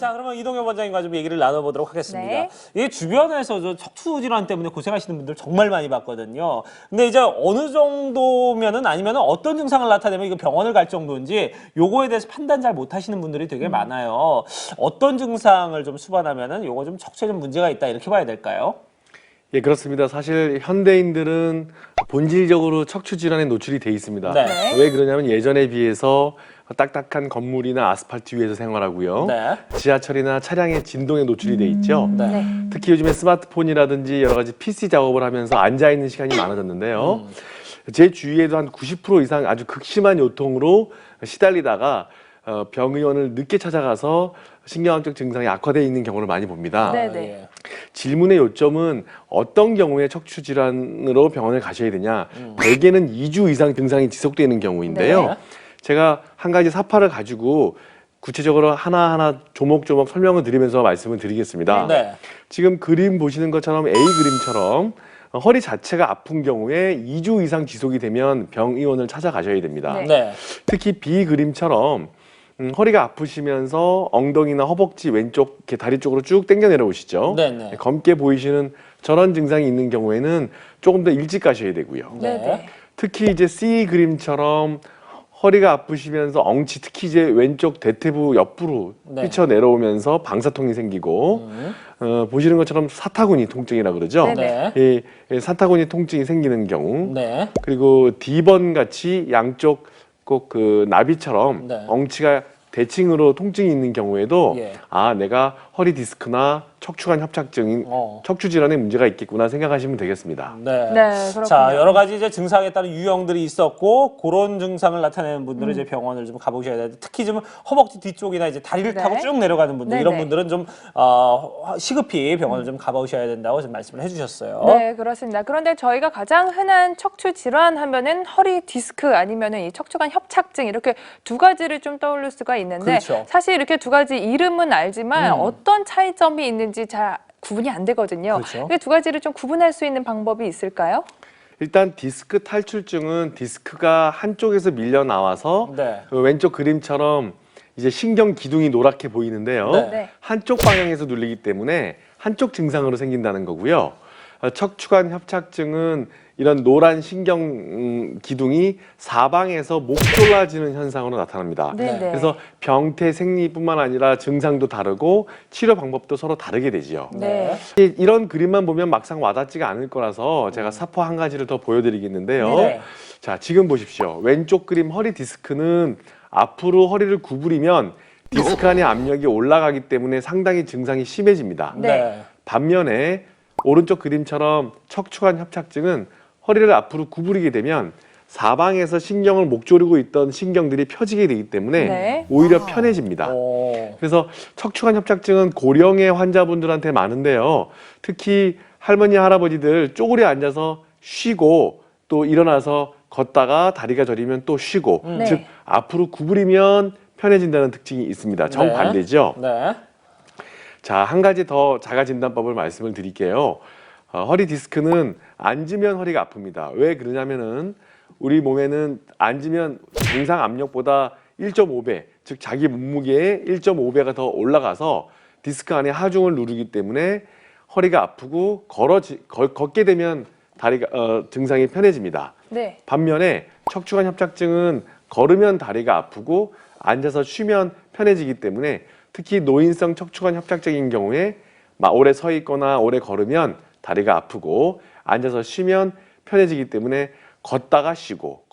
자, 그러면 이동엽 원장님과 좀 얘기를 나눠보도록 하겠습니다. 네. 이 주변에서 저 척추 질환 때문에 고생하시는 분들 정말 많이 봤거든요. 근데 이제 어느 정도면은 아니면은 어떤 증상을 나타내면 이거 병원을 갈 정도인지 요거에 대해서 판단 잘 못하시는 분들이 되게 많아요. 어떤 증상을 좀 수반하면은 요거 좀 척추에 좀 문제가 있다 이렇게 봐야 될까요? 예, 그렇습니다. 사실 현대인들은 본질적으로 척추 질환에 노출이 돼 있습니다. 네. 왜 그러냐면 예전에 비해서 딱딱한 건물이나 아스팔트 위에서 생활하고요. 네. 지하철이나 차량의 진동에 노출이 돼 있죠. 네. 특히 요즘에 스마트폰이라든지 여러 가지 PC 작업을 하면서 앉아 있는 시간이 많아졌는데요. 제 주위에도 한 90% 이상 아주 극심한 요통으로 시달리다가 병의원을 늦게 찾아가서 신경학적 증상이 악화되어 있는 경우를 많이 봅니다. 네, 네. 예. 질문의 요점은 어떤 경우에 척추 질환으로 병원을 가셔야 되냐. 대개는 2주 이상 증상이 지속되는 경우인데요. 네. 제가 한 가지 사파를 가지고 구체적으로 하나하나 조목조목 설명을 드리면서 말씀을 드리겠습니다. 네. 지금 그림 보시는 것처럼 A 그림처럼 허리 자체가 아픈 경우에 2주 이상 지속이 되면 병의원을 찾아가셔야 됩니다. 네. 네. 특히 B 그림처럼 허리가 아프시면서 엉덩이나 허벅지 왼쪽 이렇게 다리 쪽으로 쭉 당겨 내려오시죠. 네네. 검게 보이시는 저런 증상이 있는 경우에는 조금 더 일찍 가셔야 되고요. 네, 네. 특히 이제 C 그림처럼 허리가 아프시면서 엉치, 특히 이제 왼쪽 대퇴부 옆으로 네. 삐쳐 내려오면서 방사통이 생기고 보시는 것처럼 사타구니 통증이라 그러죠. 네. 네. 이 사타구니 통증이 생기는 경우 네. 그리고 D번 같이 양쪽 꼭 그 나비처럼 네. 엉치가 대칭으로 통증이 있는 경우에도 예. 아, 내가 허리 디스크나 척추관 협착증인 척추 질환에 문제가 있겠구나 생각하시면 되겠습니다. 네. 네, 그렇군요. 자, 여러 가지 이제 증상에 따른 유형들이 있었고 그런 증상을 나타내는 분들은 이제 병원을 좀 가보셔야 돼요. 특히 좀 허벅지 뒤쪽이나 이제 다리를 네. 타고 쭉 내려가는 분들 네, 이런 네. 분들은 좀 시급히 병원을 좀 가보셔야 된다고 좀 말씀을 해주셨어요. 네, 그렇습니다. 그런데 저희가 가장 흔한 척추 질환 하면은 허리 디스크 아니면은 이 척추관 협착증 이렇게 두 가지를 좀 떠올릴 수가 있는데 그렇죠. 사실 이렇게 두 가지 이름은 알지만 어떤 차이점이 있는지 잘 구분이 안 되거든요. 그렇죠. 이 두 가지를 좀 구분할 수 있는 방법이 있을까요? 일단 디스크 탈출증은 디스크가 한쪽에서 밀려 나와서 네. 그 왼쪽 그림처럼 이제 신경 기둥이 노랗게 보이는데요. 네. 네. 한쪽 방향에서 눌리기 때문에 한쪽 증상으로 생긴다는 거고요. 척추관 협착증은 이런 노란 신경 기둥이 사방에서 목 졸라지는 현상으로 나타납니다. 네, 네. 그래서 병태 생리뿐만 아니라 증상도 다르고 치료 방법도 서로 다르게 되지요. 네. 이런 그림만 보면 막상 와닿지가 않을 거라서 제가 사포 한 가지를 더 보여드리겠는데요. 네. 자, 지금 보십시오. 왼쪽 그림 허리 디스크는 앞으로 허리를 구부리면 디스크 안의 압력이 올라가기 때문에 상당히 증상이 심해집니다. 네. 반면에 오른쪽 그림처럼 척추관 협착증은 허리를 앞으로 구부리게 되면 사방에서 신경을 목조르고 있던 신경들이 펴지게 되기 때문에 네. 오히려 편해집니다. 오. 그래서 척추관 협착증은 고령의 환자분들한테 많은데요. 특히 할머니, 할아버지들 쪼그려 앉아서 쉬고 또 일어나서 걷다가 다리가 저리면 또 쉬고 네. 즉 앞으로 구부리면 편해진다는 특징이 있습니다. 정반대죠. 네. 자, 한 가지 더 자가 진단법을 말씀을 드릴게요. 허리 디스크는 앉으면 허리가 아픕니다. 왜 그러냐면은 우리 몸에는 앉으면 정상 압력보다 1.5배, 즉 자기 몸무게의 1.5배가 더 올라가서 디스크 안에 하중을 누르기 때문에 허리가 아프고 걷게 되면 다리가 증상이 편해집니다. 네. 반면에 척추관 협착증은 걸으면 다리가 아프고 앉아서 쉬면 편해지기 때문에 특히 노인성 척추관 협착증인 경우에 오래 서 있거나 오래 걸으면 다리가 아프고 앉아서 쉬면 편해지기 때문에 걷다가 쉬고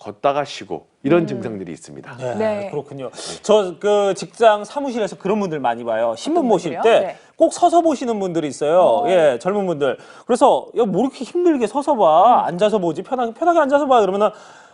이런 증상들이 있습니다. 네, 네. 그렇군요. 저 그 직장 사무실에서 그런 분들 많이 봐요. 신문 어떤 보실 분들이요? 때 꼭 서서 보시는 분들이 있어요. 예, 젊은 분들. 그래서 야, 뭐 이렇게 힘들게 서서 봐. 앉아서 보지. 편하게 앉아서 봐. 그러면은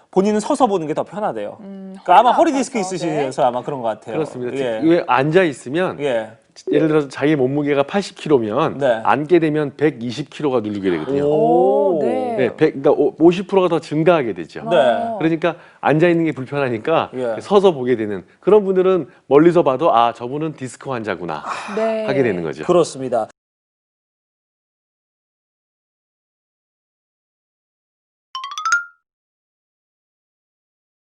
본인은 서서 보는 게 더 편하대요. 그러니까 아마 허리 디스크 아파서, 있으셔서 아마 그런 것 같아요. 그렇습니다. 예. 왜 앉아 있으면 예. 예를 들어서 자기 몸무게가 80kg면 네. 앉게 되면 120kg가 누르게 되거든요. 오, 네. 네, 그러니까 50%가 더 증가하게 되죠. 네. 그러니까 앉아 있는 게 불편하니까 예. 서서 보게 되는 그런 분들은 멀리서 봐도 아, 저분은 디스크 환자구나 네. 하게 되는 거죠. 그렇습니다.